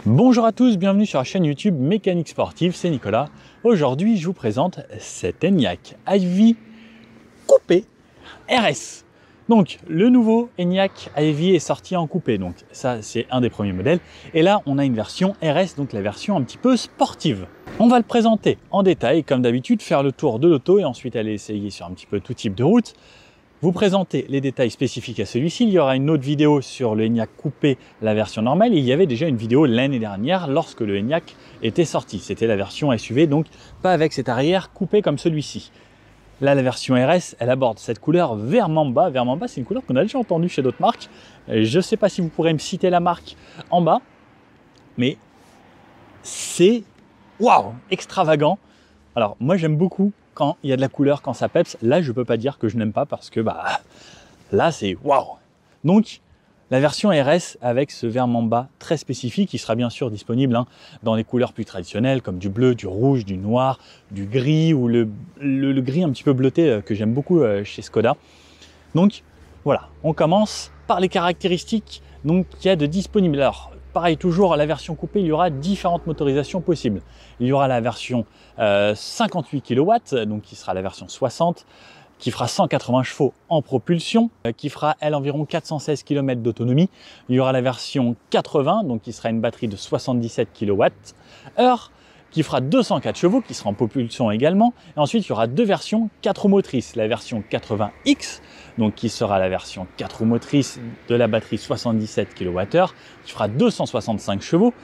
Bonjour à tous, bienvenue sur la chaîne YouTube Mécanique Sportive, c'est Nicolas. Aujourd'hui, je vous présente cet Enyaq Ivy coupé RS. Donc, le nouveau Enyaq Ivy est sorti en coupé, donc ça c'est un des premiers modèles. Et là, on a une version RS, donc la version un petit peu sportive. On va le présenter en détail, comme d'habitude, faire le tour de l'auto et ensuite aller essayer sur un petit peu tout type de route. Vous présenter les détails spécifiques à celui-ci. Il y aura une autre vidéo sur le Enyaq coupé, la version normale. Et il y avait déjà une vidéo l'année dernière lorsque le Enyaq était sorti. C'était la version SUV, donc pas avec cet arrière coupé comme celui-ci. Là, la version RS, elle aborde cette couleur vert mamba. Vert mamba, c'est une couleur qu'on a déjà entendue chez d'autres marques. Je ne sais pas si vous pourrez me citer la marque en bas, mais c'est waouh, extravagant. Alors, moi, j'aime beaucoup quand il y a de la couleur, quand ça peps. Là, je ne peux pas dire que je n'aime pas parce que là, c'est waouh. Donc, la version RS avec ce vert mamba très spécifique, qui sera bien sûr disponible dans les couleurs plus traditionnelles comme du bleu, du rouge, du noir, du gris ou le gris un petit peu bleuté que j'aime beaucoup chez Skoda. Donc, voilà, on commence par les caractéristiques qu'il y a de disponibles. Alors, pareil, toujours la version coupée, il y aura différentes motorisations possibles. Il y aura la version 58 kW, donc qui sera la version 60, qui fera 180 chevaux en propulsion, qui fera elle environ 416 km d'autonomie. Il y aura la version 80, donc qui sera une batterie de 77 kWh, qui fera 204 chevaux, qui sera en propulsion également. Et ensuite, il y aura deux versions 4 roues motrices. La version 80X, donc qui sera la version 4 roues motrices de la batterie 77 kWh, qui fera 265 chevaux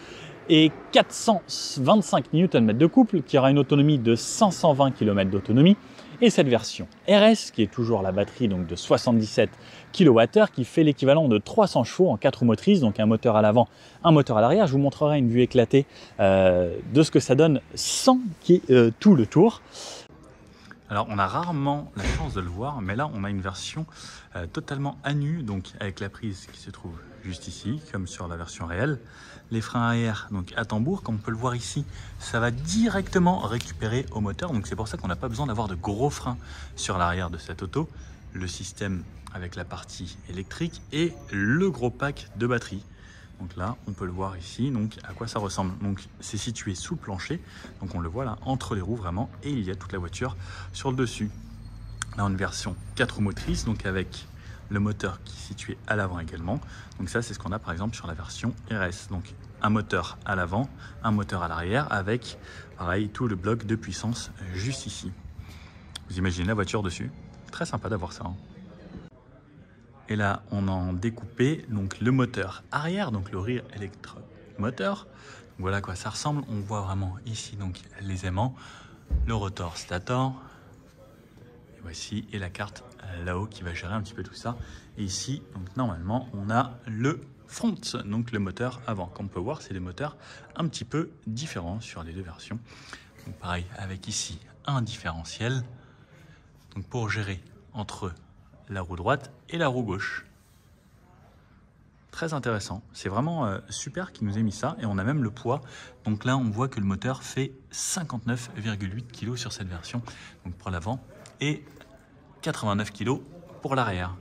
et 425 Nm de couple, qui aura une autonomie de 520 km d'autonomie. Et cette version RS, qui est toujours la batterie donc de 77 kWh, qui fait l'équivalent de 300 chevaux en 4 roues motrices, donc un moteur à l'avant, un moteur à l'arrière. Je vous montrerai une vue éclatée de ce que ça donne sans qu'il y ait tout le tour. Alors, on a rarement la chance de le voir, mais là, on a une version totalement à nu, donc avec la prise qui se trouve juste ici, comme sur la version réelle. Les freins arrière, donc à tambour, comme on peut le voir ici, ça va directement récupérer au moteur. Donc, c'est pour ça qu'on n'a pas besoin d'avoir de gros freins sur l'arrière de cette auto. Le système avec la partie électrique et le gros pack de batterie. Donc là, on peut le voir ici, donc à quoi ça ressemble. Donc c'est situé sous le plancher, donc on le voit là, entre les roues vraiment, et il y a toute la voiture sur le dessus. Là, on a une version 4 roues motrices, donc avec le moteur qui est situé à l'avant également. Donc ça, c'est ce qu'on a par exemple sur la version RS. Donc un moteur à l'avant, un moteur à l'arrière, avec pareil, tout le bloc de puissance juste ici. Vous imaginez la voiture dessus, très sympa d'avoir ça. Et là, on a en découpé donc le moteur arrière, donc le rear électromoteur. Voilà à quoi ça ressemble. On voit vraiment ici donc les aimants, le rotor stator. Et voici, et la carte là-haut qui va gérer un petit peu tout ça. Et ici, donc normalement, on a le front, donc le moteur avant. Comme on peut voir, c'est des moteurs un petit peu différents sur les deux versions. Donc pareil, avec ici un différentiel. Donc pour gérer entre la roue droite et la roue gauche. Très intéressant. C'est vraiment super qu'ils nous aient mis ça. Et on a même le poids. Donc là, on voit que le moteur fait 59,8 kg sur cette version. Donc pour l'avant. Et 89 kg pour l'arrière.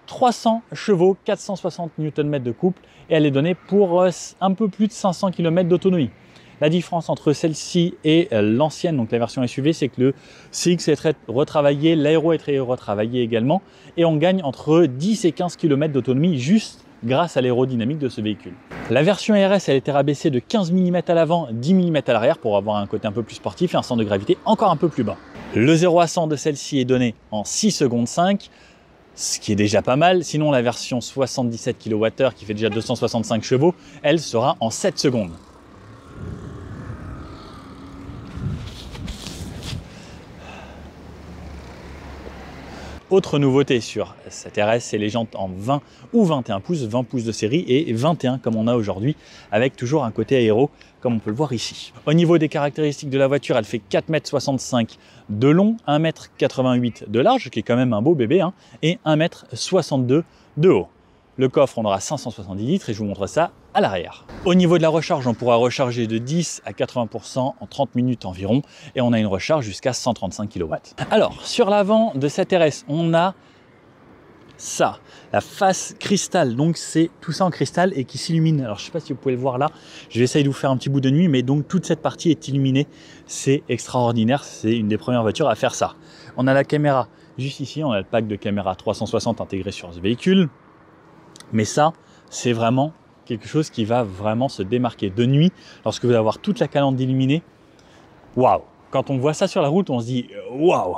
300 chevaux, 460 Nm de couple. Et elle est donnée pour un peu plus de 500 km d'autonomie. La différence entre celle-ci et l'ancienne, donc la version SUV, c'est que le CX est très retravaillé, l'aéro est très retravaillé également, et on gagne entre 10 et 15 km d'autonomie juste grâce à l'aérodynamique de ce véhicule. La version RS, elle a été rabaissée de 15 mm à l'avant, 10 mm à l'arrière pour avoir un côté un peu plus sportif et un centre de gravité encore un peu plus bas. Le 0 à 100 de celle-ci est donné en 6 secondes 5, ce qui est déjà pas mal. Sinon, la version 77 kWh qui fait déjà 265 chevaux, elle sera en 7 secondes. Autre nouveauté sur cette RS, c'est les jantes en 20 ou 21 pouces, 20 pouces de série et 21 comme on a aujourd'hui, avec toujours un côté aéro comme on peut le voir ici. Au niveau des caractéristiques de la voiture, elle fait 4,65 m de long, 1,88 m de large, qui est quand même un beau bébé, et 1,62 m de haut. Le coffre, on aura 570 litres et je vous montre ça à l'arrière. Au niveau de la recharge, on pourra recharger de 10 à 80% en 30 minutes environ et on a une recharge jusqu'à 135 kW. Alors, sur l'avant de cette RS, on a ça, la face cristal. Donc c'est tout ça en cristal et qui s'illumine. Alors je ne sais pas si vous pouvez le voir là, je vais essayer de vous faire un petit bout de nuit, mais donc toute cette partie est illuminée. C'est extraordinaire, c'est une des premières voitures à faire ça. On a la caméra juste ici, on a le pack de caméra 360 intégré sur ce véhicule. Mais ça, c'est vraiment quelque chose qui va vraiment se démarquer de nuit. Lorsque vous allez avoir toute la calandre illuminée, waouh! Quand on voit ça sur la route, on se dit waouh!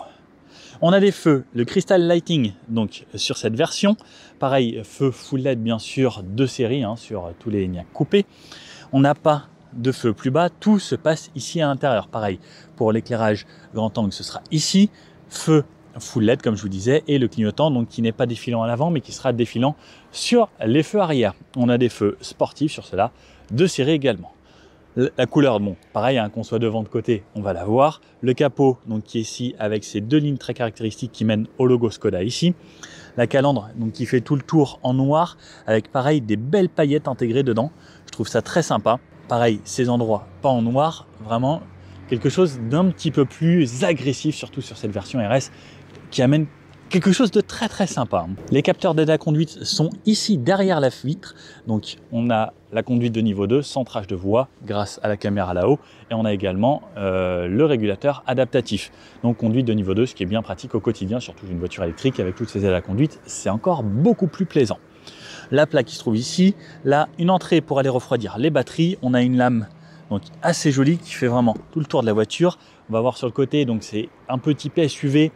On a des feux, le Crystal Lighting, donc sur cette version. Pareil, feu full LED bien sûr de série sur tous les Enyaq coupés. On n'a pas de feu plus bas, tout se passe ici à l'intérieur. Pareil, pour l'éclairage grand angle, ce sera ici. Feu full LED comme je vous disais, et le clignotant donc qui n'est pas défilant à l'avant mais qui sera défilant sur les feux arrière. On a des feux sportifs sur cela, de série également. La couleur, bon, pareil, qu'on soit devant de côté, on va la voir. Le capot, donc qui est ici avec ces deux lignes très caractéristiques qui mènent au logo Skoda ici. La calandre, donc qui fait tout le tour en noir, avec pareil des belles paillettes intégrées dedans. Je trouve ça très sympa. Pareil, ces endroits pas en noir, vraiment quelque chose d'un petit peu plus agressif, surtout sur cette version RS, qui amène quelque chose de très très sympa. Les capteurs d'aide à conduite sont ici derrière la vitre. Donc on a la conduite de niveau 2, centrage de voie grâce à la caméra là-haut. Et on a également le régulateur adaptatif. Donc conduite de niveau 2, ce qui est bien pratique au quotidien, surtout une voiture électrique avec toutes ces aides à la conduite, c'est encore beaucoup plus plaisant. La plaque qui se trouve ici, là une entrée pour aller refroidir les batteries. On a une lame donc assez jolie qui fait vraiment tout le tour de la voiture. On va voir sur le côté, donc c'est un peu typé SUV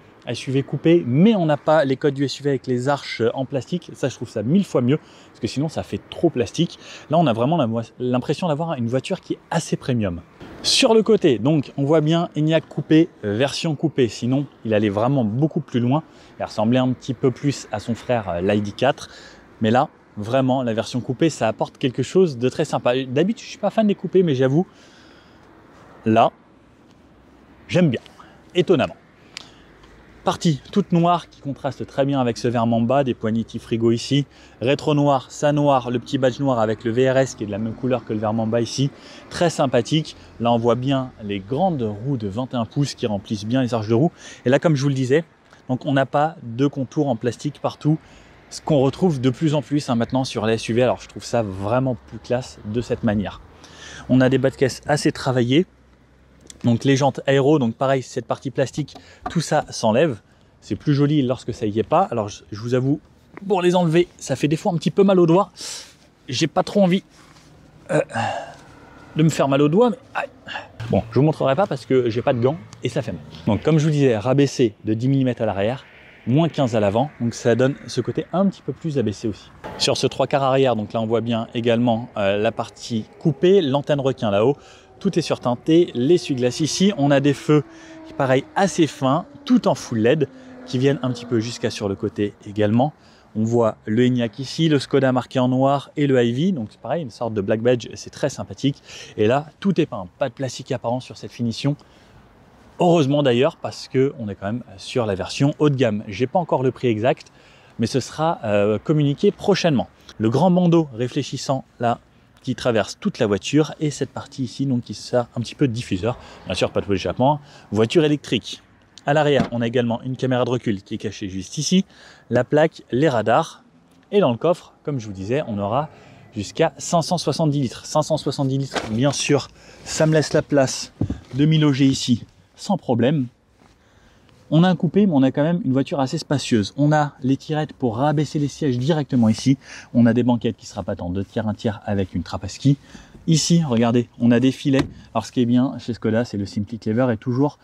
coupé, mais on n'a pas les codes du SUV avec les arches en plastique. Ça, je trouve ça 1000 fois mieux, parce que sinon, ça fait trop plastique. Là, on a vraiment l'impression d'avoir une voiture qui est assez premium. Sur le côté, donc, on voit bien Enyaq coupé, version coupée. Sinon, il allait vraiment beaucoup plus loin. Il ressemblait un petit peu plus à son frère, l'ID4. Mais là, vraiment, la version coupée, ça apporte quelque chose de très sympa. D'habitude, je ne suis pas fan des coupés, mais j'avoue, là, j'aime bien, étonnamment. Partie toute noire qui contraste très bien avec ce verre Mamba, des poignées frigo ici, rétro noir, ça noir, le petit badge noir avec le VRS qui est de la même couleur que le verre Mamba ici, très sympathique. Là on voit bien les grandes roues de 21 pouces qui remplissent bien les arches de roue. Et là comme je vous le disais, donc on n'a pas de contours en plastique partout, ce qu'on retrouve de plus en plus maintenant sur les SUV. Alors je trouve ça vraiment plus classe de cette manière. On a des bas de caisse assez travaillés. Donc les jantes aéro, donc pareil, cette partie plastique, tout ça s'enlève. C'est plus joli lorsque ça y est pas. Alors je vous avoue, pour les enlever, ça fait des fois un petit peu mal aux doigts. J'ai pas trop envie de me faire mal aux doigts, mais aïe. Bon, je vous montrerai pas parce que j'ai pas de gants et ça fait mal. Donc comme je vous disais, rabaissé de 10 mm à l'arrière, moins 15 à l'avant, donc ça donne ce côté un petit peu plus abaissé aussi. Sur ce 3/4 arrière, donc là on voit bien également la partie coupée, l'antenne requin là-haut. Tout est surteinté, l'essuie-glace ici, on a des feux pareil assez fins, tout en full LED, qui viennent un petit peu jusqu'à sur le côté également. On voit le Enyaq ici, le Skoda marqué en noir et le Hy-Vee, donc c'est pareil, une sorte de black badge, c'est très sympathique. Et là, tout est peint, pas de plastique apparent sur cette finition. Heureusement d'ailleurs, parce qu'on est quand même sur la version haut de gamme. J'ai pas encore le prix exact, mais ce sera communiqué prochainement. Le grand bandeau réfléchissant là, qui traverse toute la voiture, et cette partie ici donc qui sert un petit peu de diffuseur, bien sûr pas de d'échappement, voiture électrique. À l'arrière on a également une caméra de recul qui est cachée juste ici, la plaque, les radars, et dans le coffre comme je vous disais on aura jusqu'à 570 litres. 570 litres bien sûr, ça me laisse la place de m'y loger ici sans problème. On a un coupé, mais on a quand même une voiture assez spacieuse. On a les tirettes pour rabaisser les sièges directement ici. On a des banquettes qui se rabattent en 2 tiers, 1 tiers avec une trappe à ski. Ici, regardez, on a des filets. Alors ce qui est bien chez Skoda, c'est le Simply Clever est toujours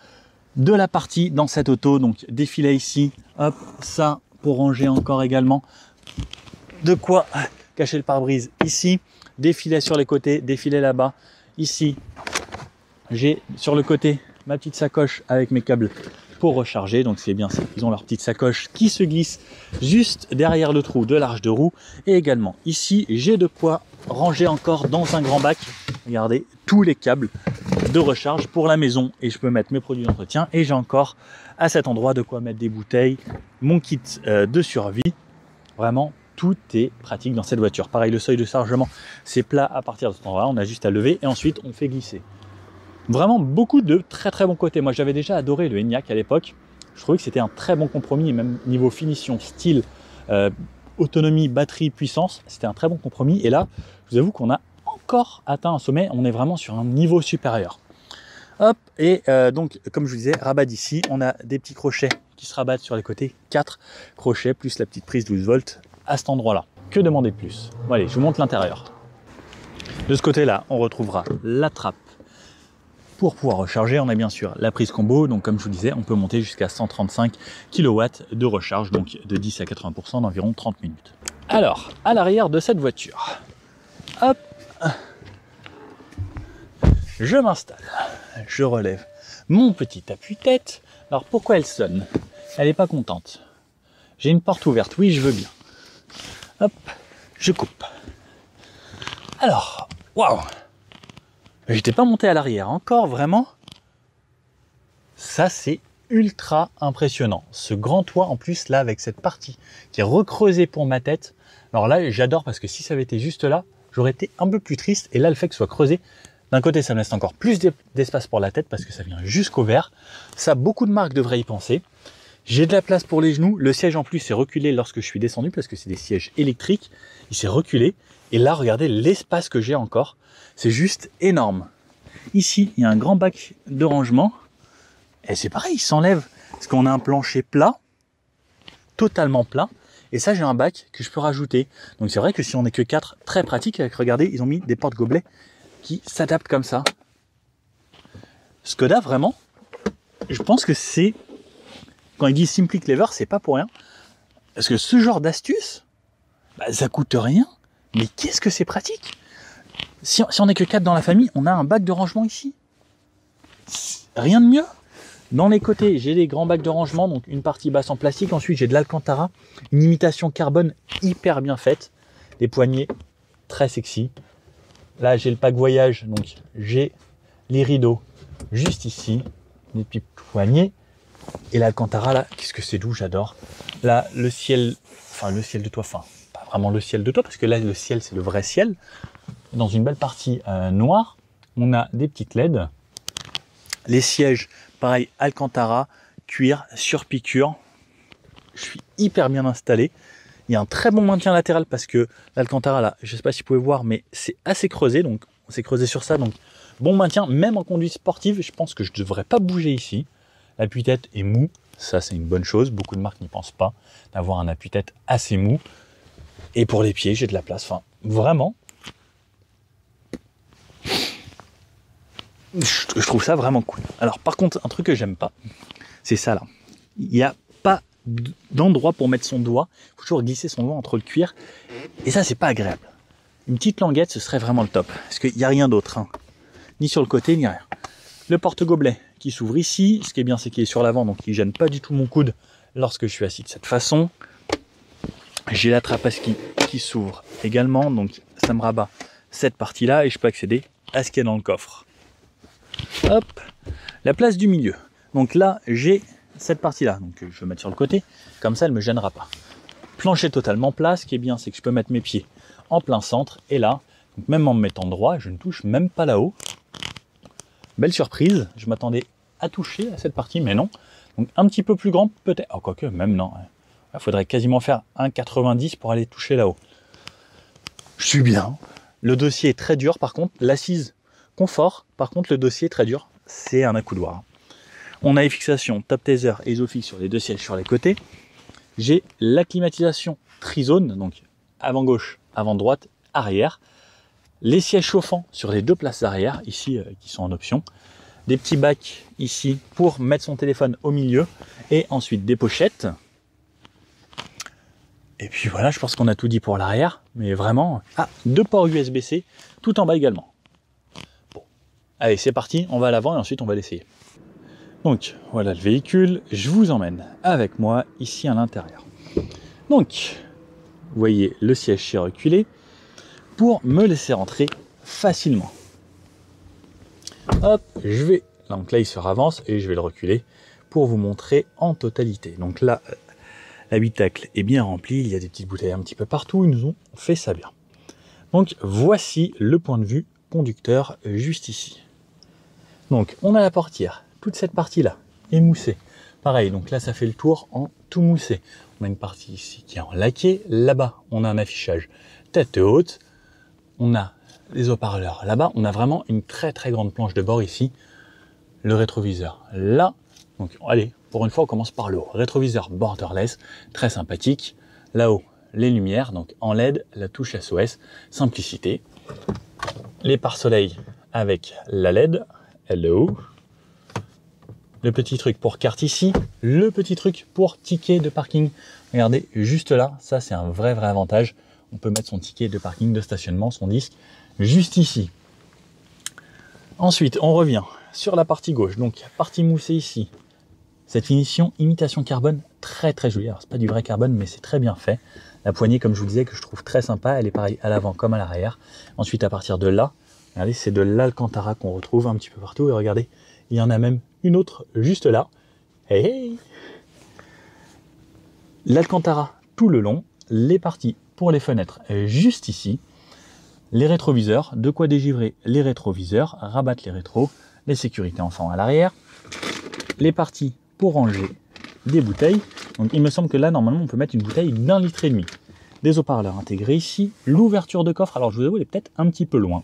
de la partie dans cette auto. Donc des filets ici, hop, ça pour ranger encore également. De quoi cacher le pare-brise ici. Des filets sur les côtés, des filets là-bas. Ici, j'ai sur le côté ma petite sacoche avec mes câbles pour recharger, donc c'est bien ça, ils ont leur petite sacoche qui se glisse juste derrière le trou de l'arche de roue. Et également ici j'ai de quoi ranger encore dans un grand bac, regardez, tous les câbles de recharge pour la maison, et je peux mettre mes produits d'entretien, et j'ai encore à cet endroit de quoi mettre des bouteilles, mon kit de survie. Vraiment tout est pratique dans cette voiture. Pareil, le seuil de chargement c'est plat à partir de cet endroit, on a juste à lever et ensuite on fait glisser. Vraiment beaucoup de très très bons côtés. Moi j'avais déjà adoré le Enyaq à l'époque. Je trouvais que c'était un très bon compromis, et même niveau finition, style, autonomie, batterie, puissance, c'était un très bon compromis. Et là, je vous avoue qu'on a encore atteint un sommet, on est vraiment sur un niveau supérieur. Hop, et donc, comme je vous disais, rabat d'ici, on a des petits crochets qui se rabattent sur les côtés, 4 crochets, plus la petite prise 12 volts à cet endroit-là. Que demander de plus? Bon, allez, je vous montre l'intérieur. De ce côté-là, on retrouvera la trappe pour pouvoir recharger. On a bien sûr la prise combo, donc comme je vous disais, on peut monter jusqu'à 135 kW de recharge, donc de 10 à 80% d'environ 30 minutes. Alors, à l'arrière de cette voiture, hop, je m'installe, je relève mon petit appuie-tête. Alors pourquoi elle sonne? Elle n'est pas contente. J'ai une porte ouverte, oui je veux bien. Hop, je coupe. Alors, waouh! J'étais pas monté à l'arrière encore, vraiment. Ça c'est ultra impressionnant. Ce grand toit en plus là avec cette partie qui est recreusée pour ma tête. Alors là j'adore parce que si ça avait été juste là, j'aurais été un peu plus triste. Et là le fait que ce soit creusé, d'un côté, ça me laisse encore plus d'espace pour la tête parce que ça vient jusqu'au vert. Ça, beaucoup de marques devraient y penser. J'ai de la place pour les genoux. Le siège en plus s'est reculé lorsque je suis descendu parce que c'est des sièges électriques. Il s'est reculé. Et là, regardez l'espace que j'ai encore. C'est juste énorme. Ici, il y a un grand bac de rangement. Et c'est pareil, il s'enlève parce qu'on a un plancher plat, totalement plat. Et ça, j'ai un bac que je peux rajouter. Donc c'est vrai que si on n'est que 4, très pratique. Regardez, ils ont mis des porte-gobelets qui s'adapte comme ça. Skoda, vraiment, je pense que c'est, quand ils disent Simply Clever, c'est pas pour rien. Parce que ce genre d'astuce, bah, ça coûte rien, mais qu'est-ce que c'est pratique. Si on n'est que 4 dans la famille, on a un bac de rangement ici. Rien de mieux. Dans les côtés, j'ai des grands bacs de rangement, donc une partie basse en plastique. Ensuite, j'ai de l'Alcantara, une imitation carbone hyper bien faite. Des poignées très sexy. Là, j'ai le pack voyage, donc j'ai les rideaux juste ici, des petites poignées. Et l'Alcantara, là, qu'est-ce que c'est doux, j'adore. Là, le ciel, enfin le ciel de toit, enfin pas vraiment le ciel de toit, parce que là, le ciel, c'est le vrai ciel. Dans une belle partie noire, on a des petites LED. Les sièges, pareil, Alcantara, cuir, sur piqûre. Je suis hyper bien installé. Il y a un très bon maintien latéral parce que l'Alcantara, là, je ne sais pas si vous pouvez voir, mais c'est assez creusé. Donc, on s'est creusé sur ça. Donc, bon maintien, même en conduite sportive. Je pense que je ne devrais pas bouger ici. L'appui-tête est mou. Ça, c'est une bonne chose. Beaucoup de marques n'y pensent pas d'avoir un appui-tête assez mou. Et pour les pieds, j'ai de la place. Enfin, vraiment, je trouve ça vraiment cool. Alors, par contre, un truc que j'aime pas, c'est ça, là. Il n'y a pas d'endroit pour mettre son doigt. Il faut toujours glisser son doigt entre le cuir. Et ça, c'est pas agréable. Une petite languette, ce serait vraiment le top. Parce qu'il n'y a rien d'autre. Hein. Ni sur le côté, ni rien. Le porte-gobelet qui s'ouvre ici. Ce qui est bien, c'est qu'il est sur l'avant, donc il ne gêne pas du tout mon coude lorsque je suis assis de cette façon. J'ai la trappe à ski qui s'ouvre également. Donc ça me rabat cette partie-là et je peux accéder à ce qu'il y a dans le coffre. Hop, la place du milieu. Donc là, j'ai cette partie-là, donc je vais mettre sur le côté, comme ça elle ne me gênera pas. Plancher totalement plat, ce qui est bien, c'est que je peux mettre mes pieds en plein centre, et là, donc même en me mettant droit, je ne touche même pas là-haut. Belle surprise, je m'attendais à toucher à cette partie, mais non. Donc un petit peu plus grand peut-être, oh, quoique, même non. Il faudrait quasiment faire 1,90 pour aller toucher là-haut. Je suis bien. Le dossier est très dur, par contre, l'assise confort, par contre le dossier est très dur, c'est un accoudoir. On a les fixations top taser et Isofix sur les deux sièges sur les côtés. J'ai la climatisation trizone, donc avant gauche, avant droite, arrière. Les sièges chauffants sur les deux places arrière, ici, qui sont en option. Des petits bacs ici pour mettre son téléphone au milieu. Et ensuite des pochettes. Et puis voilà, je pense qu'on a tout dit pour l'arrière. Mais vraiment, ah, 2 ports USB-C, tout en bas également. Bon, allez, c'est parti, on va à l'avant et ensuite on va l'essayer. Donc voilà le véhicule, je vous emmène avec moi ici à l'intérieur. Donc, vous voyez le siège s'est reculé pour me laisser rentrer facilement. Hop, je vais, donc là il se ravance et je vais le reculer pour vous montrer en totalité. Donc là, l'habitacle est bien rempli, il y a des petites bouteilles un petit peu partout, ils nous ont fait ça bien. Donc voici le point de vue conducteur juste ici. Donc on a la portière. Toute cette partie-là, émoussée, Pareil, donc là, ça fait le tour en tout moussé. On a une partie ici qui est en laqué. Là-bas, on a un affichage tête haute. On a les haut-parleurs. Là-bas, on a vraiment une très très grande planche de bord ici. Le rétroviseur. Là, donc allez, pour une fois, on commence par le haut. Rétroviseur borderless, très sympathique. Là-haut, les lumières, donc en LED, la touche SOS, simplicité. Les pare-soleil avec la LED, hello. Le petit truc pour carte ici, le petit truc pour ticket de parking. Regardez, juste là, ça c'est un vrai avantage. On peut mettre son ticket de parking, de stationnement, son disque, juste ici. Ensuite, on revient sur la partie gauche, donc partie moussée ici. Cette finition imitation carbone, très jolie. Alors c'est pas du vrai carbone, mais c'est très bien fait. La poignée, comme je vous disais, que je trouve très sympa, elle est pareille à l'avant comme à l'arrière. Ensuite, à partir de là, regardez, c'est de l'Alcantara qu'on retrouve un petit peu partout. Et regardez, il y en a même une autre juste là. Hey, hey. L'Alcantara tout le long, les parties pour les fenêtres juste ici, les rétroviseurs, de quoi dégivrer les rétroviseurs, rabattre les rétros, les sécurités enfants à l'arrière, les parties pour ranger des bouteilles. Donc il me semble que là normalement on peut mettre une bouteille d'1,5 litre. Des haut-parleurs intégrés ici, l'ouverture de coffre, alors je vous avoue elle est peut-être un petit peu loin.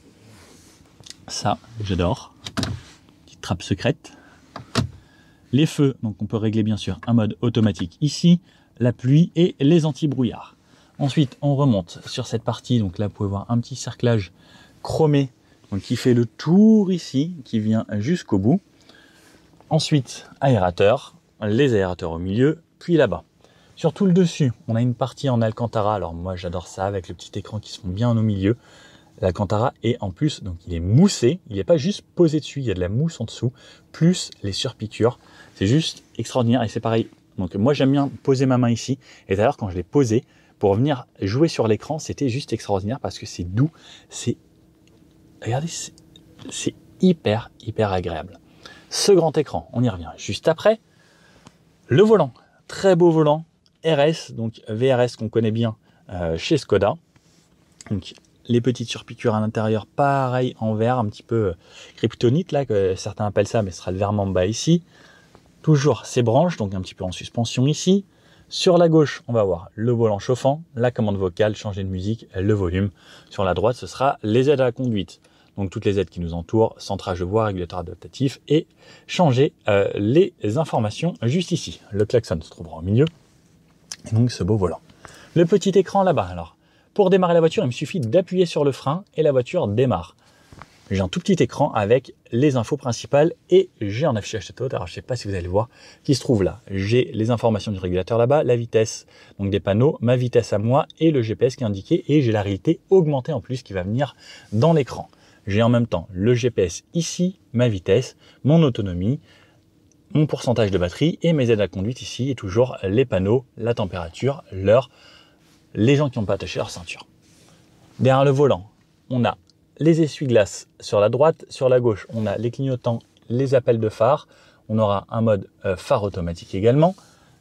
Ça j'adore. Petite trappe secrète. Les feux, donc on peut régler bien sûr un mode automatique ici, la pluie et les anti-brouillards. Ensuite, on remonte sur cette partie, donc là vous pouvez voir un petit cerclage chromé, donc qui fait le tour ici, qui vient jusqu'au bout. Ensuite, aérateur, les aérateurs au milieu, puis là-bas. Sur tout le dessus, on a une partie en Alcantara, alors moi j'adore ça, avec le petit écran qui se fond bien au milieu. L'Alcantara est en plus, donc il est moussé, il n'est pas juste posé dessus, il y a de la mousse en dessous, plus les surpiqûres. C'est juste extraordinaire et c'est pareil. Donc moi j'aime bien poser ma main ici, et d'ailleurs quand je l'ai posé, pour venir jouer sur l'écran, c'était juste extraordinaire parce que c'est doux, c'est... Regardez, c'est hyper agréable. Ce grand écran, on y revient juste après. Le volant, très beau volant, RS, donc VRS qu'on connaît bien chez Skoda. Donc les petites surpiqûres à l'intérieur, pareil en verre, un petit peu kryptonite là, que certains appellent ça, mais ce sera le verre mamba ici. Toujours ces branches, donc un petit peu en suspension ici. Sur la gauche, on va voir le volant chauffant, la commande vocale, changer de musique, le volume. Sur la droite, ce sera les aides à la conduite. Donc toutes les aides qui nous entourent, centrage de voix, régulateur adaptatif et changer les informations juste ici. Le klaxon se trouvera au milieu. Et donc ce beau volant. Le petit écran là-bas. Alors, pour démarrer la voiture, il me suffit d'appuyer sur le frein et la voiture démarre. J'ai un tout petit écran avec les infos principales et j'ai un affichage tête haute, alors je ne sais pas si vous allez le voir, qui se trouve là. J'ai les informations du régulateur là-bas, la vitesse, donc des panneaux, ma vitesse à moi et le GPS qui est indiqué et j'ai la réalité augmentée en plus qui va venir dans l'écran. J'ai en même temps le GPS ici, ma vitesse, mon autonomie, mon pourcentage de batterie et mes aides à la conduite ici et toujours les panneaux, la température, l'heure, les gens qui n'ont pas attaché leur ceinture. Derrière le volant, on a les essuie-glaces sur la droite, sur la gauche, on a les clignotants, les appels de phare, on aura un mode phare automatique également,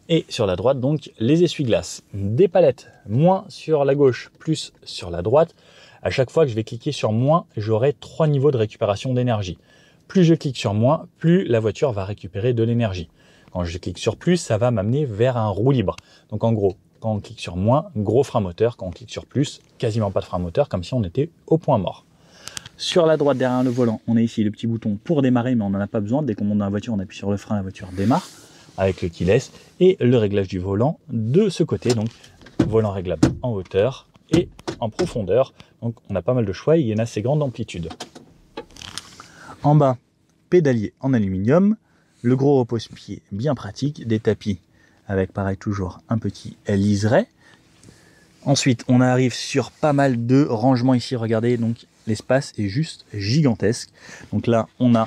et sur la droite, donc, les essuie-glaces. Des palettes, moins sur la gauche, plus sur la droite. À chaque fois que je vais cliquer sur moins, j'aurai 3 niveaux de récupération d'énergie. Plus je clique sur moins, plus la voiture va récupérer de l'énergie. Quand je clique sur plus, ça va m'amener vers un roue libre. Donc en gros, quand on clique sur moins, gros frein moteur. Quand on clique sur plus, quasiment pas de frein moteur, comme si on était au point mort. Sur la droite, derrière le volant, on a ici le petit bouton pour démarrer, mais on n'en a pas besoin. Dès qu'on monte dans la voiture, on appuie sur le frein, la voiture démarre avec le keyless. Et le réglage du volant de ce côté, donc volant réglable en hauteur et en profondeur. Donc on a pas mal de choix, il y a une assez grande amplitude. En bas, pédalier en aluminium, le gros repose-pied bien pratique, des tapis avec pareil toujours un petit liseré. Ensuite, on arrive sur pas mal de rangements ici, regardez, donc l'espace est juste gigantesque. Donc là, on a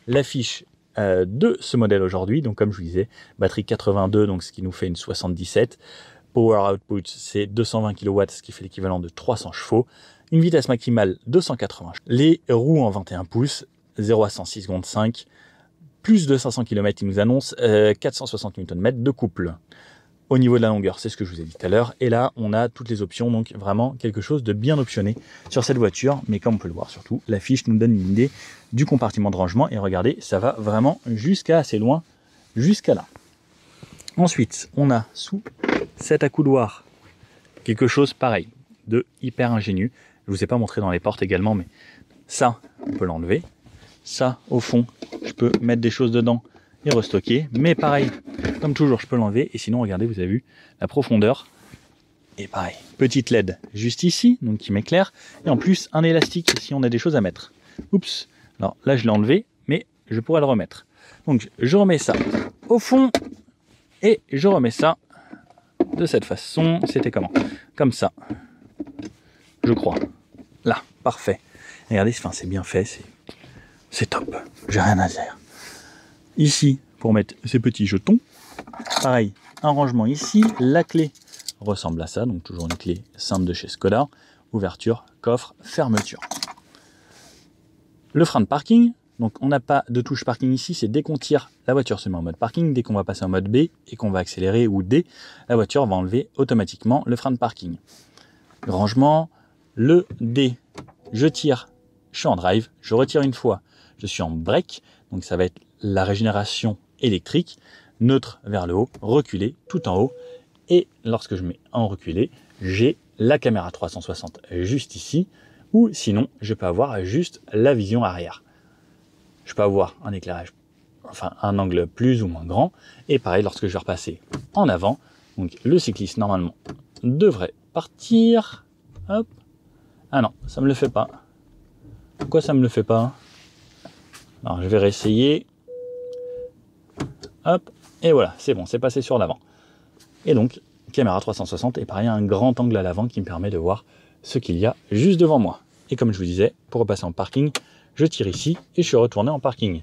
l'affiche de ce modèle aujourd'hui, donc comme je vous disais, batterie 82, donc ce qui nous fait une 77. Power output, c'est 220 kW, ce qui fait l'équivalent de 300 chevaux. Une vitesse maximale de 180. Les roues en 21 pouces, 0 à 106 secondes 5. Plus de 500 km, il nous annonce 460 Nm de couple. Au niveau de la longueur, c'est ce que je vous ai dit tout à l'heure. Et là, on a toutes les options, donc vraiment quelque chose de bien optionné sur cette voiture. Mais comme on peut le voir surtout, l'affiche nous donne une idée du compartiment de rangement. Et regardez, ça va vraiment jusqu'à assez loin, jusqu'à là. Ensuite, on a sous cet accoudoir quelque chose pareil, de hyper ingénieux. Je ne vous ai pas montré dans les portes également, mais ça, on peut l'enlever. Ça, au fond, je peux mettre des choses dedans et restocker. Mais pareil, comme toujours, je peux l'enlever. Et sinon, regardez, vous avez vu la profondeur. Et pareil, petite LED juste ici, donc qui m'éclaire. Et en plus, un élastique si on a des choses à mettre. Oups, alors là, je l'ai enlevé, mais je pourrais le remettre. Donc, je remets ça au fond et je remets ça de cette façon. C'était comment? Comme ça, je crois. Là, parfait. Regardez, enfin, c'est bien fait, c'est top. J'ai rien à dire. Ici, pour mettre ces petits jetons, pareil, un rangement ici. La clé ressemble à ça, donc toujours une clé simple de chez Skoda. Ouverture, coffre, fermeture. Le frein de parking, donc on n'a pas de touche parking ici, c'est dès qu'on tire, la voiture se met en mode parking. Dès qu'on va passer en mode B et qu'on va accélérer ou D, la voiture va enlever automatiquement le frein de parking. Le rangement, le D, je tire, je suis en drive, je retire une fois, je suis en break, donc ça va être la régénération électrique, neutre vers le haut, reculé tout en haut, et lorsque je mets en reculé, j'ai la caméra 360 juste ici, ou sinon je peux avoir juste la vision arrière. Je peux avoir un éclairage, enfin un angle plus ou moins grand, et pareil lorsque je vais repasser en avant, donc le cycliste normalement devrait partir, hop, ah non, ça me le fait pas. Pourquoi ça me le fait pas? Alors je vais réessayer, hop, et voilà, c'est bon, c'est passé sur l'avant. Et donc, caméra 360, et pareil, un grand angle à l'avant qui me permet de voir ce qu'il y a juste devant moi. Et comme je vous disais, pour repasser en parking, je tire ici et je suis retourné en parking.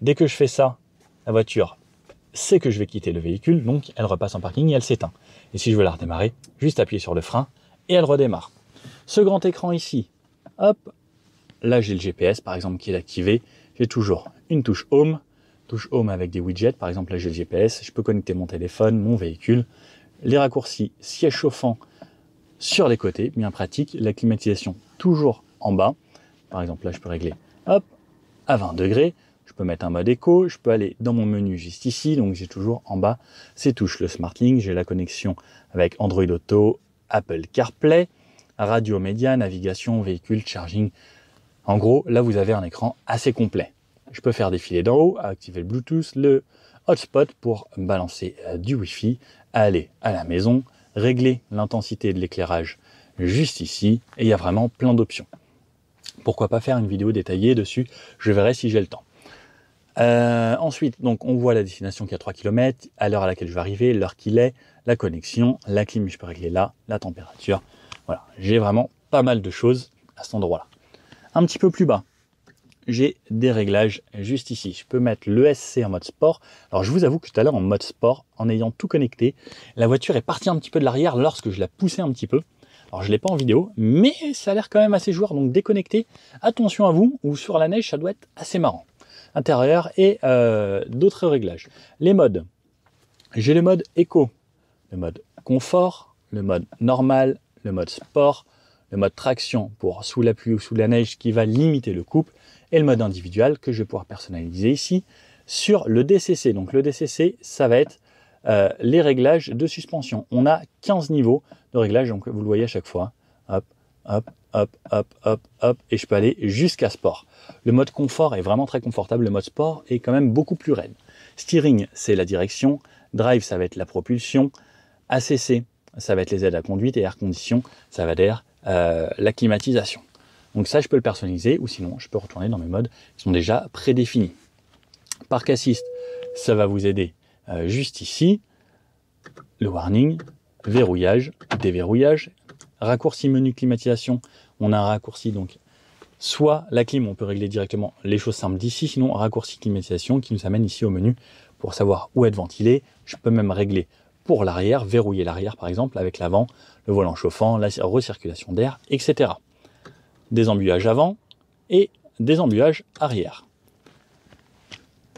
Dès que je fais ça, la voiture sait que je vais quitter le véhicule, donc elle repasse en parking et elle s'éteint. Et si je veux la redémarrer, juste appuyer sur le frein et elle redémarre. Ce grand écran ici, hop, là j'ai le GPS par exemple qui est activé. J'ai toujours une touche Home avec des widgets. Par exemple là j'ai le GPS, je peux connecter mon téléphone, mon véhicule. Les raccourcis siège chauffant sur les côtés, bien pratique. La climatisation toujours en bas. Par exemple là je peux régler hop, à 20 degrés. Je peux mettre un mode éco, je peux aller dans mon menu juste ici, donc j'ai toujours en bas ces touches, le SmartLink, j'ai la connexion avec Android Auto, Apple CarPlay, radio média, navigation, véhicule, charging. En gros, là vous avez un écran assez complet. Je peux faire défiler d'en haut, activer le Bluetooth, le hotspot pour balancer du Wi-Fi, aller à la maison, régler l'intensité de l'éclairage juste ici, et il y a vraiment plein d'options. Pourquoi pas faire une vidéo détaillée dessus, je verrai si j'ai le temps. Ensuite, donc on voit la destination qui est à 3 km, à l'heure à laquelle je vais arriver, l'heure qu'il est, la connexion, la clim, je peux régler là, la température. Voilà, j'ai vraiment pas mal de choses à cet endroit-là. Un petit peu plus bas, j'ai des réglages juste ici. Je peux mettre l'ESC en mode sport. Alors je vous avoue que tout à l'heure en mode sport, en ayant tout connecté, la voiture est partie un petit peu de l'arrière lorsque je la poussais un petit peu. Alors je ne l'ai pas en vidéo, mais ça a l'air quand même assez joueur, donc déconnecté. Attention à vous, ou sur la neige, ça doit être assez marrant. Intérieur et d'autres réglages. Les modes. J'ai le mode éco, le mode confort, le mode normal, le mode sport, le mode traction pour sous la pluie ou sous la neige qui va limiter le couple, et le mode individuel que je vais pouvoir personnaliser ici sur le DCC. Donc le DCC, ça va être les réglages de suspension. On a 15 niveaux de réglage, donc vous le voyez à chaque fois. Hop, hop, hop, hop, hop, hop, et je peux aller jusqu'à sport. Le mode confort est vraiment très confortable, le mode sport est quand même beaucoup plus raide. Steering, c'est la direction. Drive, ça va être la propulsion. ACC, ça va être les aides à conduite, et air condition, ça va être la climatisation. Donc ça, je peux le personnaliser, ou sinon, je peux retourner dans mes modes qui sont déjà prédéfinis. Park Assist, ça va vous aider juste ici. Le warning, verrouillage, déverrouillage, raccourci menu climatisation. On a un raccourci, donc soit la clim, on peut régler directement les choses simples d'ici, sinon raccourci climatisation qui nous amène ici au menu pour savoir où être ventilé. Je peux même régler pour l'arrière, verrouiller l'arrière par exemple avec l'avant, le volant chauffant, la recirculation d'air, etc. Des embuages avant et des embuages arrière.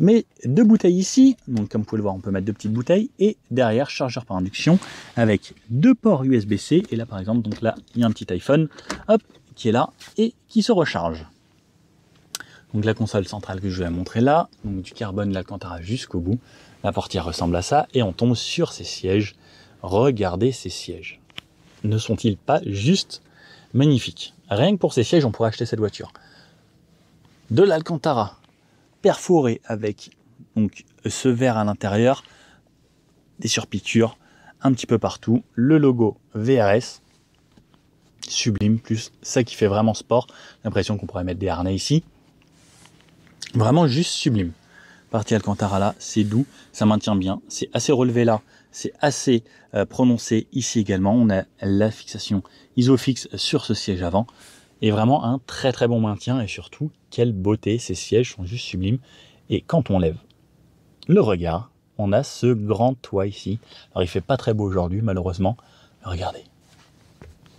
Mais deux bouteilles ici, donc comme vous pouvez le voir, on peut mettre deux petites bouteilles, et derrière, chargeur par induction avec deux ports USB-C, et là par exemple, donc là, il y a un petit iPhone, hop, qui est là, et qui se recharge. Donc la console centrale que je vais montrer là, donc du carbone l'Alcantara jusqu'au bout, La portière ressemble à ça et on tombe sur ces sièges. Regardez ces sièges. Ne sont-ils pas juste magnifiques? Rien que pour ces sièges, on pourrait acheter cette voiture. De l'Alcantara perforé avec donc ce verre à l'intérieur, des surpiqûres un petit peu partout, le logo VRS, sublime, plus ça qui fait vraiment sport, l'impression qu'on pourrait mettre des harnais ici, vraiment juste sublime. Partie Alcantara là, c'est doux, ça maintient bien, c'est assez relevé là, c'est assez prononcé ici également, on a la fixation Isofix sur ce siège avant, et vraiment un très très bon maintien, et surtout, quelle beauté, ces sièges sont juste sublimes, et quand on lève le regard, on a ce grand toit ici. Alors il fait pas très beau aujourd'hui malheureusement. Regardez.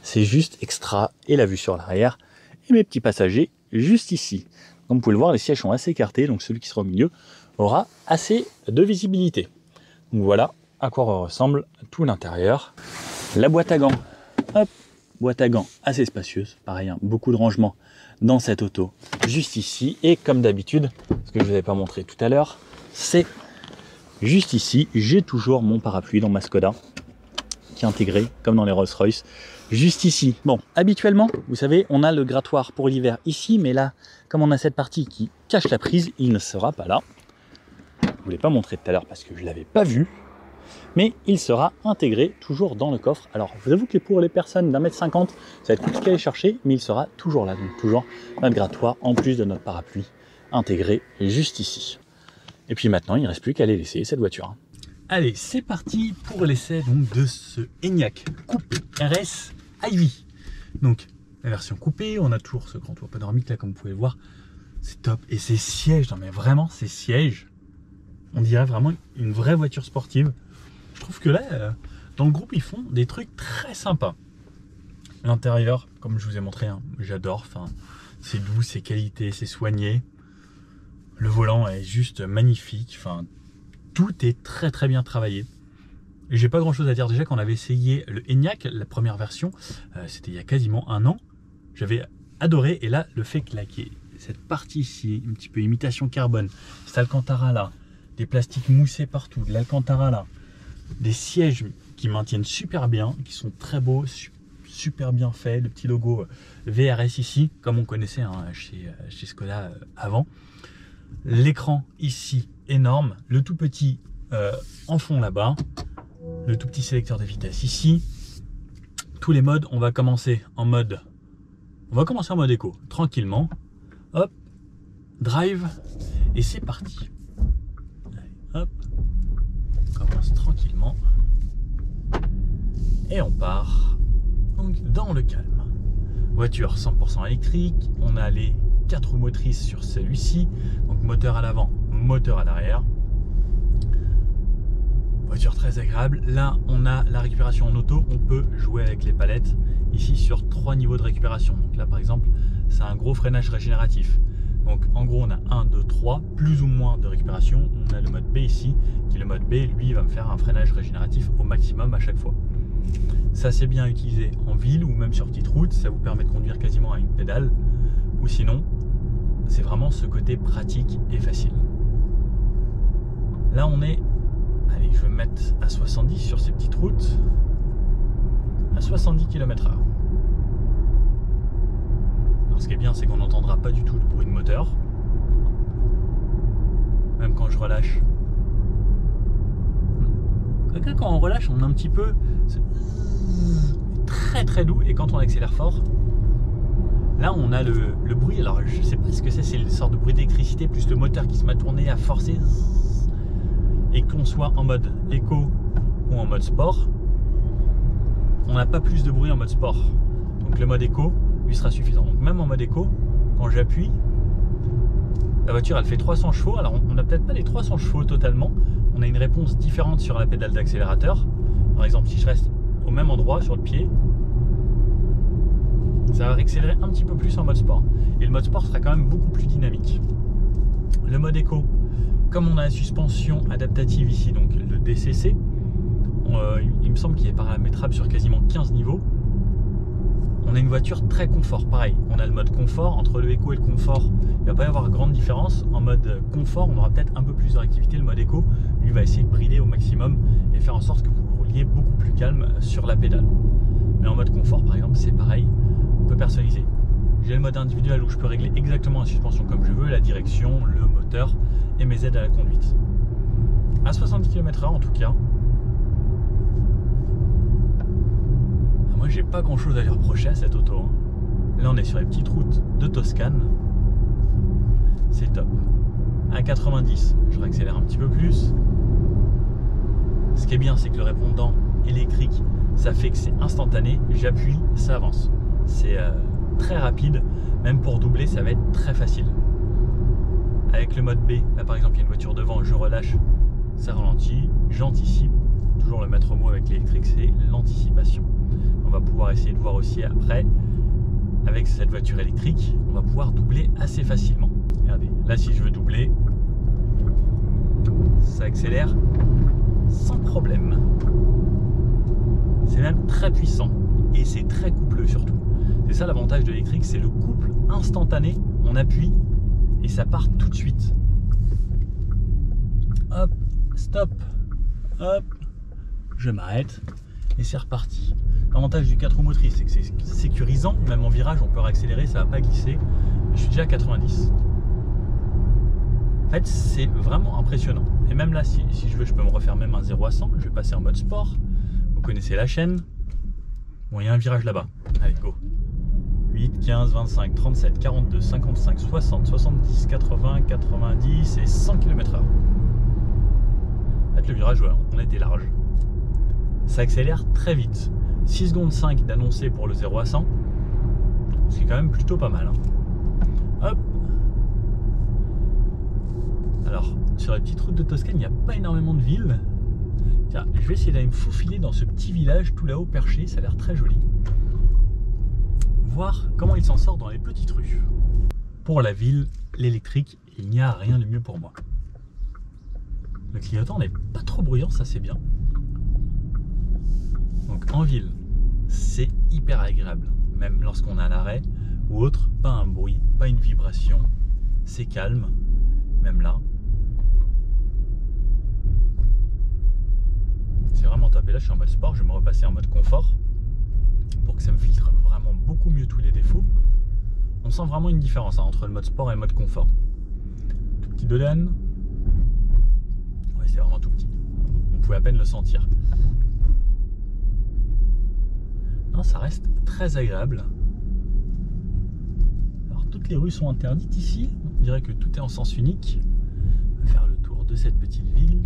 C'est juste extra. Et la vue sur l'arrière. Et mes petits passagers juste ici. Comme vous pouvez le voir, les sièges sont assez écartés. Donc celui qui sera au milieu aura assez de visibilité. Donc voilà à quoi ressemble tout l'intérieur. La boîte à gants. Hop. Boîte à gants assez spacieuse. Pareil, hein, beaucoup de rangement dans cette auto. Juste ici. Et comme d'habitude, ce que je ne vous avais pas montré tout à l'heure, c'est juste ici, j'ai toujours mon parapluie dans ma Skoda qui est intégré comme dans les Rolls-Royce. Juste ici. Bon, habituellement, vous savez, on a le grattoir pour l'hiver ici, mais là, comme on a cette partie qui cache la prise, il ne sera pas là. Je ne vous l'ai pas montré tout à l'heure parce que je ne l'avais pas vu, mais il sera intégré toujours dans le coffre. Alors, je vous avoue que pour les personnes d'1m50, ça va être compliqué à aller chercher, mais il sera toujours là, donc toujours notre grattoir en plus de notre parapluie intégré juste ici. Et puis maintenant, il ne reste plus qu'à aller laisser cette voiture. Allez, c'est parti pour l'essai donc de ce Enyaq Coupe RS Ivy. Donc, la version coupée, on a toujours ce grand toit panoramique là, comme vous pouvez le voir. C'est top. Et ces sièges, non mais vraiment, ces sièges, on dirait vraiment une vraie voiture sportive. Je trouve que là, dans le groupe, ils font des trucs très sympas. L'intérieur, comme je vous ai montré, hein, j'adore. Enfin, c'est doux, c'est qualité, c'est soigné. Le volant est juste magnifique, enfin, tout est très très bien travaillé. Et j'ai pas grand chose à dire déjà quand on avait essayé le Enyaq, la première version, c'était il y a quasiment un an. J'avais adoré, et là, le fait qu'il y ait cette partie ici, un petit peu imitation carbone, cet Alcantara là, des plastiques moussés partout, de l'Alcantara là, des sièges qui maintiennent super bien, qui sont très beaux, super bien faits, le petit logo VRS ici, comme on connaissait hein, chez Skoda avant. L'écran ici énorme, le tout petit en fond là-bas, le tout petit sélecteur de vitesse ici, tous les modes. On va commencer en mode éco tranquillement, hop, drive, et c'est parti. Allez, hop, on commence tranquillement et on part donc dans le calme. Voiture 100% électrique, on a les 4 roues motrices sur celui-ci, donc moteur à l'avant, moteur à l'arrière. Voiture très agréable. Là, on a la récupération en auto, on peut jouer avec les palettes ici sur 3 niveaux de récupération. Donc là, par exemple, c'est un gros freinage régénératif. Donc en gros, on a 1, 2, 3, plus ou moins de récupération. On a le mode B ici, qui le mode B, lui, va me faire un freinage régénératif au maximum à chaque fois. Ça, c'est bien utilisé en ville ou même sur petite route. Ça vous permet de conduire quasiment à une pédale. Ou sinon, c'est vraiment ce côté pratique et facile. Là, on est... Allez, je vais me mettre à 70 sur ces petites routes. À 70 km/h. Alors, ce qui est bien, c'est qu'on n'entendra pas du tout de bruit de moteur. Même quand je relâche. Quand on relâche, on a un petit peu... très très doux. Et quand on accélère fort, là on a le bruit. Alors je sais pas ce que c'est une sorte de bruit d'électricité plus le moteur qui se met à tourner, à forcer. Et qu'on soit en mode éco ou en mode sport, on n'a pas plus de bruit en mode sport. Donc le mode éco lui sera suffisant. Donc même en mode éco, quand j'appuie, la voiture elle fait 300 chevaux. Alors on n'a peut-être pas les 300 chevaux totalement. On a une réponse différente sur la pédale d'accélérateur. Par exemple, si je reste au même endroit sur le pied, ça va accélérer un petit peu plus en mode sport. Et le mode sport sera quand même beaucoup plus dynamique. Le mode éco, comme on a la suspension adaptative ici, donc le DCC, il me semble qu'il est paramétrable sur quasiment 15 niveaux. On a une voiture très confort, pareil, on a le mode confort, entre le éco et le confort, il ne va pas y avoir grande différence. En mode confort, on aura peut-être un peu plus de réactivité, le mode éco, lui va essayer de brider au maximum et faire en sorte que vous rouliez beaucoup plus calme sur la pédale. Mais en mode confort, par exemple, c'est pareil, on peut personnaliser. J'ai le mode individuel où je peux régler exactement la suspension comme je veux, la direction, le moteur et mes aides à la conduite. À 70 km/h en tout cas, moi j'ai pas grand chose à lui reprocher à cette auto. Là on est sur les petites routes de Toscane, c'est top. À 90, je réaccélère un petit peu plus. Ce qui est bien, c'est que le répondant électrique, ça fait que c'est instantané, j'appuie, ça avance. C'est très rapide, même pour doubler ça va être très facile. Avec le mode B, là par exemple il y a une voiture devant, je relâche, ça ralentit, j'anticipe. Toujours le maître mot avec l'électrique, c'est l'anticipation. On va pouvoir essayer de voir aussi après, avec cette voiture électrique, on va pouvoir doubler assez facilement. Regardez, là si je veux doubler, ça accélère sans problème. C'est même très puissant et c'est très coupleux surtout. C'est ça l'avantage de l'électrique, c'est le couple instantané. On appuie et ça part tout de suite. Hop, stop, hop, je m'arrête et c'est reparti. L'avantage du 4 roues motrices, c'est que c'est sécurisant. Même en virage, on peut réaccélérer, ça ne va pas glisser. Je suis déjà à 90. En fait, c'est vraiment impressionnant. Et même là, si je veux, je peux me refaire même un 0 à 100. Je vais passer en mode sport. Vous connaissez la chaîne. Bon, il y a un virage là-bas. Allez, go. 8, 15, 25, 37, 42, 55, 60, 70, 80, 90 et 100 km/h. En fait, le virage, ouais, on était large. Ça accélère très vite. 6 secondes 5 d'annoncer pour le 0 à 100. Ce qui est quand même plutôt pas mal. Hop. Alors, sur la petite route de Toscane, il n'y a pas énormément de villes. Tiens, je vais essayer d'aller me faufiler dans ce petit village tout là-haut perché. Ça a l'air très joli. Voir comment il s'en sort dans les petites rues. Pour la ville, l'électrique, il n'y a rien de mieux pour moi. Le clignotant n'est pas trop bruyant, ça c'est bien. Donc en ville, c'est hyper agréable. Même lorsqu'on a un arrêt ou autre, pas un bruit, pas une vibration. C'est calme, même là. C'est vraiment top. Et là je suis en mode sport, je vais me repasser en mode confort pour que ça me filtre vraiment beaucoup mieux tous les défauts. On sent vraiment une différence entre le mode sport et le mode confort. Tout petit dedans. Ouais, c'est vraiment tout petit. On pouvait à peine le sentir. Non, ça reste très agréable. Alors toutes les rues sont interdites ici. On dirait que tout est en sens unique. On va faire le tour de cette petite ville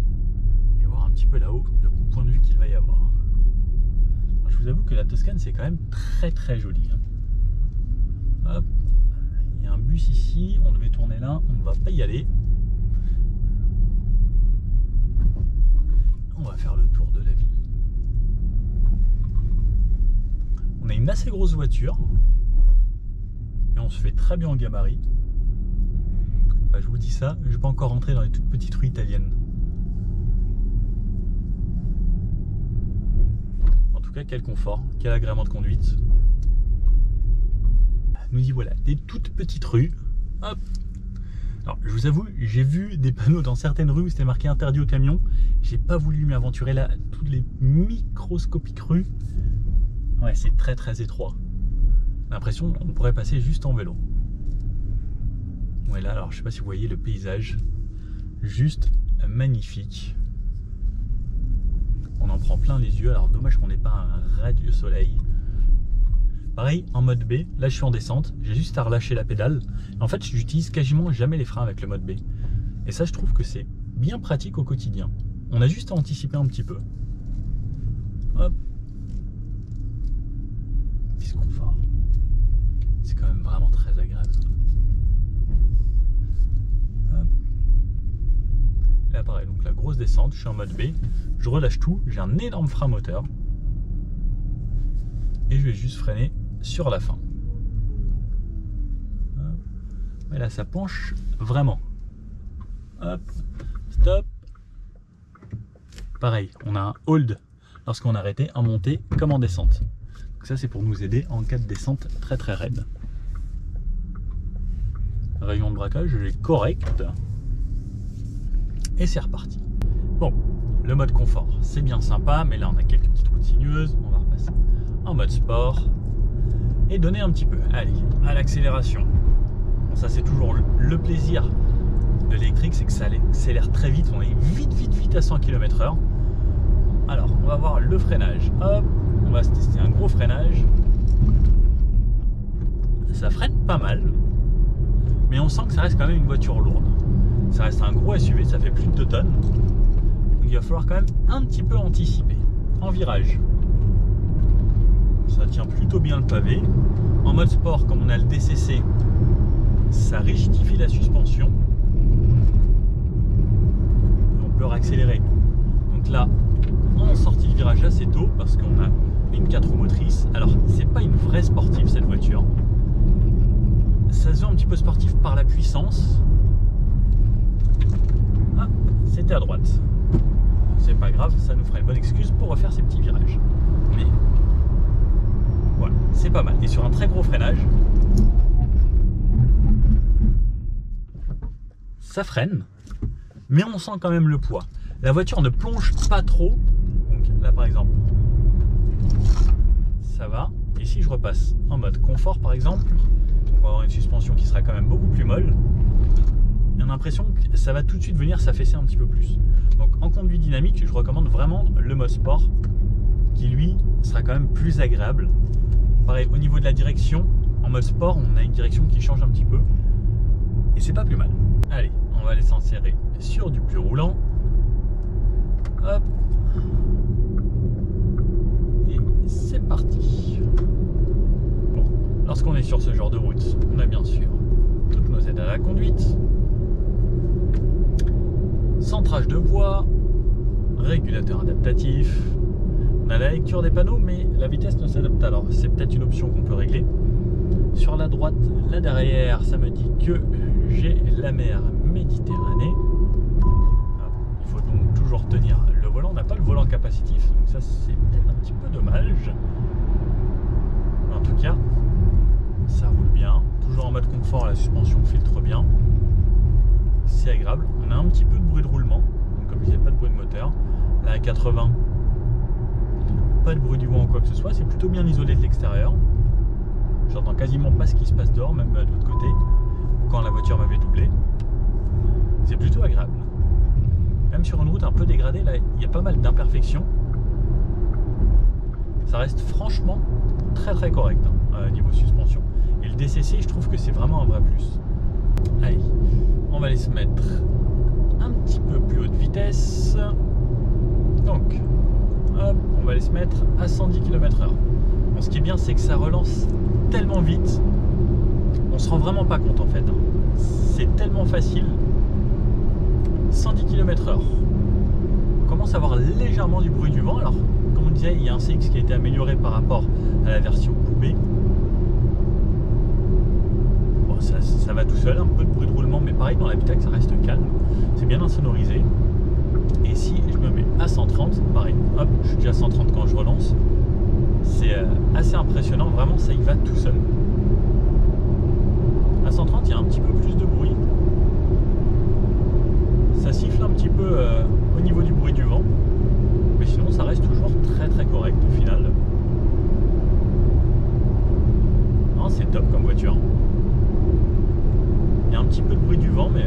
et voir un petit peu là-haut le point de vue qu'il va y avoir. Alors, je vous avoue que la Toscane c'est quand même très joli. Hop, il y a un bus ici. On devait tourner là. On ne va pas y aller. On va faire le tour de la ville. On a une assez grosse voiture et on se fait très bien en gabarit. Bah, je vous dis ça, je ne vais pas encore rentrer dans les toutes petites rues italiennes. En tout cas, quel confort, quel agrément de conduite. Nous y voilà, des toutes petites rues. Hop. Alors, je vous avoue, j'ai vu des panneaux dans certaines rues où c'était marqué interdit aux camions. J'ai pas voulu m'aventurer là, toutes les microscopiques rues. Ouais, c'est très étroit. L'impression qu'on pourrait passer juste en vélo. Ouais, là, alors je sais pas si vous voyez le paysage. Juste magnifique. On en prend plein les yeux. Alors dommage qu'on n'ait pas un radieux soleil. Pareil, en mode B, là je suis en descente. J'ai juste à relâcher la pédale. En fait, j'utilise quasiment jamais les freins avec le mode B. Et ça, je trouve que c'est bien pratique au quotidien. On a juste à anticiper un petit peu. Hop. Petit confort. C'est quand même vraiment très agréable. Hop. Là pareil, donc la grosse descente, je suis en mode B, je relâche tout, j'ai un énorme frein moteur et je vais juste freiner sur la fin. Hop. Mais là ça penche vraiment. Hop, stop. Pareil, on a un hold lorsqu'on arrêtait en montée comme en descente. Donc ça c'est pour nous aider en cas de descente très très raide. Rayon de braquage est correct. Et c'est reparti. Bon, le mode confort, c'est bien sympa, mais là on a quelques petites routes sinueuses. On va repasser en mode sport et donner un petit peu. Allez, à l'accélération. Bon, ça c'est toujours le plaisir de l'électrique, c'est que ça accélère très vite. On est vite à 100 km/h. Alors, on va voir le freinage. Hop, on va se tester un gros freinage. Ça freine pas mal, mais on sent que ça reste quand même une voiture lourde. Ça reste un gros SUV, ça fait plus de 2 tonnes. Donc il va falloir quand même un petit peu anticiper. En virage, ça tient plutôt bien le pavé. En mode sport, comme on a le DCC, ça rigidifie la suspension. On peut réaccélérer. Donc là, en sortie de virage assez tôt, parce qu'on a une 4 roues motrices. Alors, c'est pas une vraie sportive cette voiture. Ça se veut un petit peu sportif par la puissance. Ah, c'était à droite. C'est pas grave, ça nous fera une bonne excuse pour refaire ces petits virages. Mais voilà, c'est pas mal. Et sur un très gros freinage, ça freine, mais on sent quand même le poids. La voiture ne plonge pas trop. Donc là par exemple, ça va. Et si je repasse en mode confort par exemple, on va avoir une suspension qui sera quand même beaucoup plus molle. Et on a l'impression que ça va tout de suite venir s'affaisser un petit peu plus. Donc en conduite dynamique, je recommande vraiment le mode sport, qui lui sera quand même plus agréable. Pareil, au niveau de la direction, en mode sport, on a une direction qui change un petit peu. Et c'est pas plus mal. Allez, on va aller s'insérer sur du plus roulant. Hop. Et c'est parti. Bon, lorsqu'on est sur ce genre de route, on a bien sûr toutes nos aides à la conduite. Centrage de voie, régulateur adaptatif. On a la lecture des panneaux, mais la vitesse ne s'adapte pas. Alors, c'est peut-être une option qu'on peut régler. Sur la droite, là derrière, ça me dit que j'ai la mer Méditerranée. Il faut donc toujours tenir le volant. On n'a pas le volant capacitif, donc ça c'est peut-être un petit peu dommage. Mais en tout cas, ça roule bien. Toujours en mode confort, la suspension filtre bien. C'est agréable. On a un petit peu de bruit de roulement, donc comme je disais, pas de bruit de moteur. Là à 80, pas de bruit du vent ou quoi que ce soit. C'est plutôt bien isolé de l'extérieur. J'entends quasiment pas ce qui se passe dehors, même de l'autre côté, quand la voiture m'avait doublé. C'est plutôt agréable. Même sur une route un peu dégradée, là, il y a pas mal d'imperfections. Ça reste franchement très correct niveau suspension. Et le DCC, je trouve que c'est vraiment un vrai plus. Allez, on va aller se mettre un petit peu plus haute vitesse. Donc, hop, on va aller se mettre à 110 km/h. Bon, ce qui est bien, c'est que ça relance tellement vite, on se rend vraiment pas compte en fait. C'est tellement facile. 110 km/h. On commence à avoir légèrement du bruit du vent. Alors, comme on disait, il y a un CX qui a été amélioré par rapport à la version coupée. Bon, ça va tout seul, un peu de bruit de roulement, mais pareil, dans l'habitacle, ça reste calme. C'est bien insonorisé. Et si je me mets à 130, pareil, hop, je suis déjà à 130 quand je relance. C'est assez impressionnant, vraiment, ça y va tout seul. À 130, il y a un petit peu plus de bruit. Ça siffle un petit peu au niveau du bruit du vent. Mais sinon, ça reste toujours très correct au final. C'est top comme voiture. Il y a un petit peu de bruit du vent, mais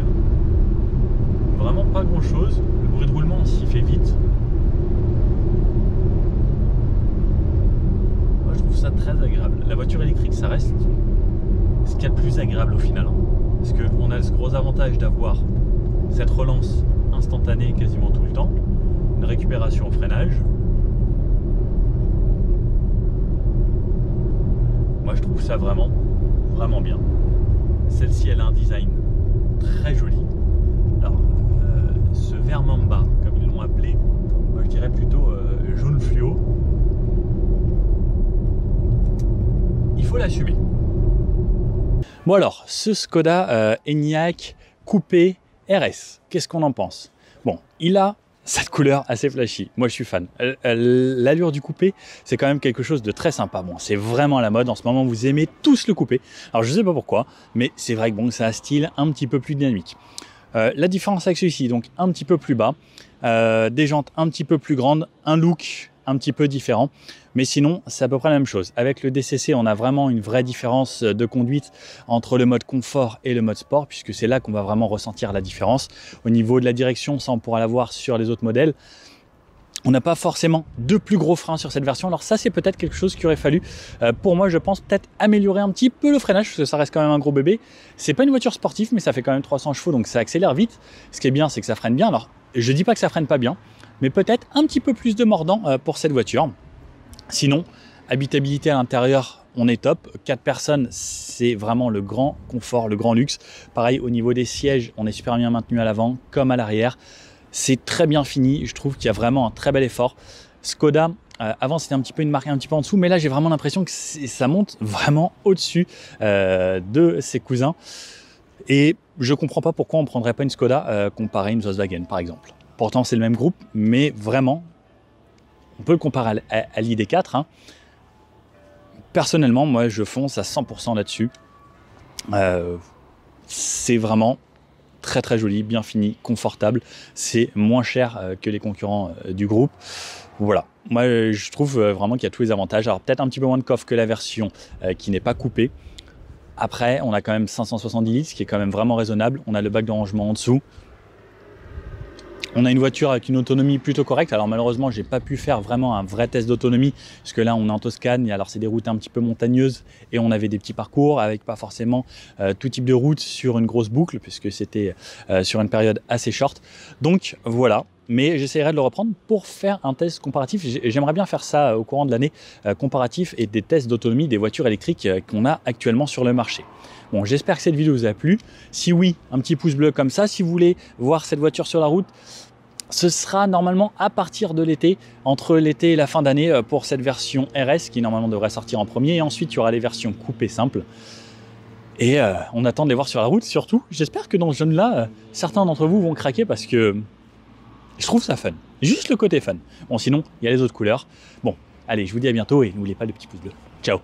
vraiment pas grand chose. Le bruit de roulement s'y fait vite. Moi je trouve ça très agréable. La voiture électrique, ça reste ce qu'il y a de plus agréable au final. Parce qu'on a ce gros avantage d'avoir cette relance instantanée quasiment tout le temps. Une récupération au freinage. Moi je trouve ça vraiment bien. Celle-ci, elle a un design très joli. Alors, ce vert mamba, comme ils l'ont appelé, moi je dirais plutôt jaune fluo. Il faut l'assumer. Bon alors, ce Skoda Enyaq coupé RS, qu'est-ce qu'on en pense? Bon, il a cette couleur assez flashy. Moi, je suis fan. L'allure du coupé, c'est quand même quelque chose de très sympa. Bon, c'est vraiment à la mode. En ce moment, vous aimez tous le coupé. Alors, je sais pas pourquoi, mais c'est vrai que bon, c'est un style un petit peu plus dynamique. La différence avec celui-ci, donc un petit peu plus bas, des jantes un petit peu plus grandes, un look un petit peu différent, mais sinon c'est à peu près la même chose. Avec le DCC, on a vraiment une vraie différence de conduite entre le mode confort et le mode sport, puisque c'est là qu'on va vraiment ressentir la différence. Au niveau de la direction, ça on pourra la voir sur les autres modèles. On n'a pas forcément de plus gros freins sur cette version. Alors ça, c'est peut-être quelque chose qu'il aurait fallu, pour moi, je pense, peut-être améliorer un petit peu le freinage, parce que ça reste quand même un gros bébé. C'est pas une voiture sportive, mais ça fait quand même 300 chevaux, donc ça accélère vite. Ce qui est bien, c'est que ça freine bien. Alors, je dis pas que ça freine pas bien, mais peut-être un petit peu plus de mordant pour cette voiture. Sinon, habitabilité à l'intérieur, on est top. 4 personnes, c'est vraiment le grand confort, le grand luxe. Pareil, au niveau des sièges, on est super bien maintenu à l'avant comme à l'arrière. C'est très bien fini, je trouve qu'il y a vraiment un très bel effort. Skoda, avant c'était un petit peu une marque un petit peu en dessous, mais là j'ai vraiment l'impression que ça monte vraiment au-dessus de ses cousins. Et je ne comprends pas pourquoi on ne prendrait pas une Skoda comparée à une Volkswagen par exemple. Pourtant c'est le même groupe, mais vraiment, on peut le comparer à l'ID4. Hein. Personnellement, moi je fonce à 100% là-dessus. C'est vraiment très joli, bien fini, confortable. C'est moins cher que les concurrents du groupe. Voilà, moi je trouve vraiment qu'il y a tous les avantages. Alors peut-être un petit peu moins de coffre que la version qui n'est pas coupée. Après, on a quand même 570 litres, ce qui est quand même vraiment raisonnable. On a le bac de rangement en dessous. On a une voiture avec une autonomie plutôt correcte. Alors malheureusement, j'ai pas pu faire vraiment un vrai test d'autonomie, puisque là on est en Toscane, et alors c'est des routes un petit peu montagneuses, et on avait des petits parcours avec pas forcément tout type de route sur une grosse boucle, puisque c'était sur une période assez short. Donc voilà, mais j'essaierai de le reprendre pour faire un test comparatif. J'aimerais bien faire ça au courant de l'année, comparatif et des tests d'autonomie des voitures électriques qu'on a actuellement sur le marché. Bon, j'espère que cette vidéo vous a plu. Si oui, un petit pouce bleu comme ça. Si vous voulez voir cette voiture sur la route, ce sera normalement à partir de l'été, entre l'été et la fin d'année pour cette version RS qui normalement devrait sortir en premier. Et ensuite, il y aura les versions coupées simples. Et on attend de les voir sur la route surtout. J'espère que dans ce jeune-là, certains d'entre vous vont craquer parce que je trouve ça fun. Juste le côté fun. Bon, sinon, il y a les autres couleurs. Bon, allez, je vous dis à bientôt et n'oubliez pas le petit pouce bleu. Ciao!